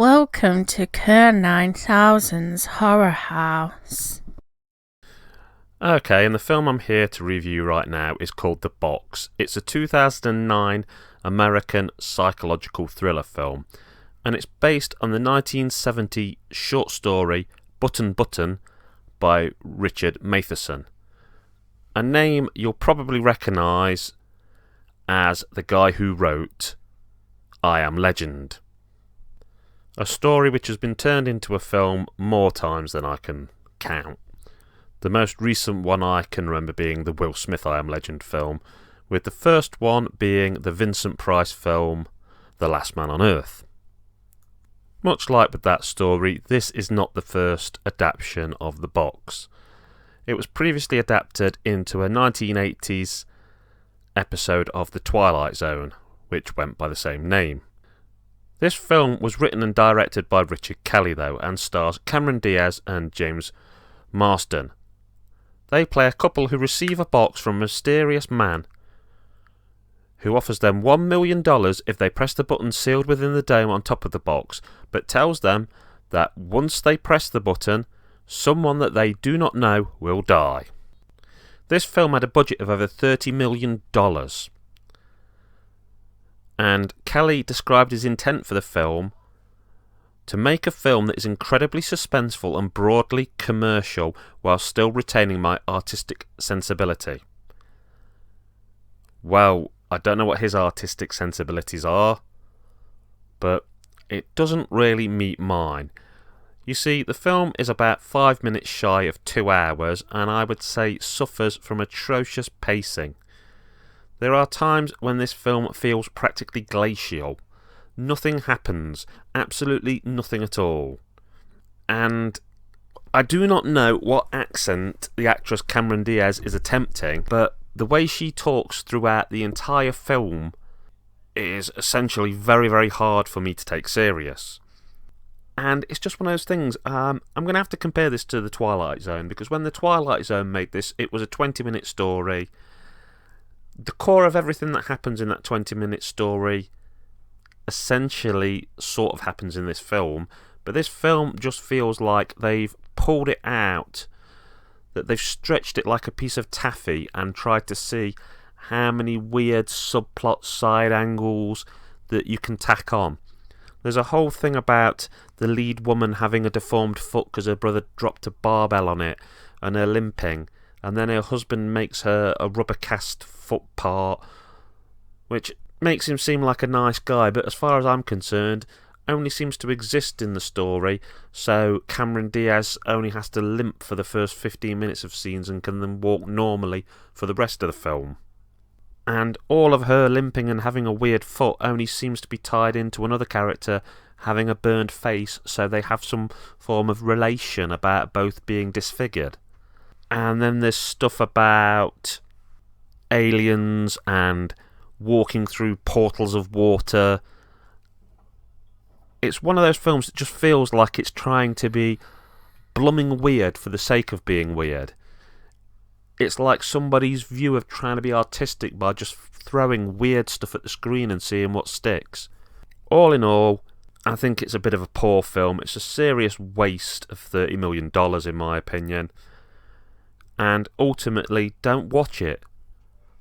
Welcome to Kern 9000's Horror House. Okay, and the film I'm here to review right now is called The Box. It's a 2009 American psychological thriller film, and it's based on the 1970 short story Button Button by Richard Matheson, a name you'll probably recognise as the guy who wrote I Am Legend, a story which has been turned into a film more times than I can count. The most recent one I can remember being the Will Smith I Am Legend film, with the first one being the Vincent Price film The Last Man on Earth. Much like with that story, this is not the first adaptation of The Box. It was previously adapted into a 1980s episode of The Twilight Zone, which went by the same name. This film was written and directed by Richard Kelly, though, and stars Cameron Diaz and James Marsden. They play a couple who receive a box from a mysterious man who offers them $1 million if they press the button sealed within the dome on top of the box, but tells them that once they press the button, someone that they do not know will die. This film had a budget of over $30 million. And Kelly described his intent for the film to make a film that is incredibly suspenseful and broadly commercial while still retaining my artistic sensibility. Well, I don't know what his artistic sensibilities are, but it doesn't really meet mine. You see, the film is about 5 minutes shy of 2 hours, and I would say suffers from atrocious pacing. There are times when this film feels practically glacial. Nothing happens, absolutely nothing at all. And I do not know what accent the actress Cameron Diaz is attempting, but the way she talks throughout the entire film is essentially very, very hard for me to take serious. And it's just one of those things. I'm going to have to compare this to The Twilight Zone, because when The Twilight Zone made this, it was a 20-minute story. The core of everything that happens in that 20-minute story essentially sort of happens in this film, but this film just feels like they've pulled it out, that they've stretched it like a piece of taffy and tried to see how many weird subplot side angles that you can tack on. There's a whole thing about the lead woman having a deformed foot because her brother dropped a barbell on it and her limping, and then her husband makes her a rubber cast foot part, which makes him seem like a nice guy, but as far as I'm concerned, only seems to exist in the story, so Cameron Diaz only has to limp for the first 15 minutes of scenes and can then walk normally for the rest of the film. And all of her limping and having a weird foot only seems to be tied into another character having a burned face, so they have some form of relation about both being disfigured. And then there's stuff about aliens and walking through portals of water. It's one of those films that just feels like it's trying to be blooming weird for the sake of being weird. It's like somebody's view of trying to be artistic by just throwing weird stuff at the screen and seeing what sticks. All in all, I think it's a bit of a poor film. It's a serious waste of $30 million in my opinion. And ultimately, don't watch it.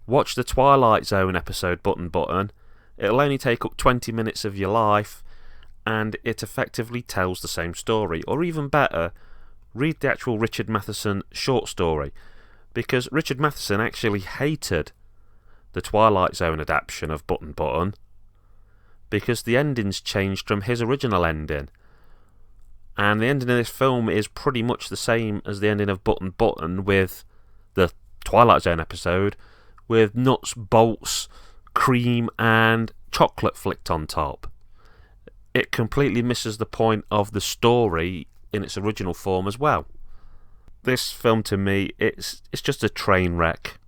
Watch the Twilight Zone episode Button Button. It'll only take up 20 minutes of your life, and it effectively tells the same story. Or even better, read the actual Richard Matheson short story, because Richard Matheson actually hated the Twilight Zone adaptation of Button Button, because the ending's changed from his original ending. And the ending of this film is pretty much the same as the ending of Button Button with the Twilight Zone episode, with nuts, bolts, cream and chocolate flicked on top. It completely misses the point of the story in its original form as well. This film to me, it's just a train wreck,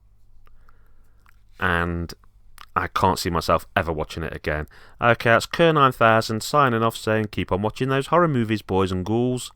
and I can't see myself ever watching it again. Okay, that's Kerr 9000 signing off saying keep on watching those horror movies, boys and ghouls.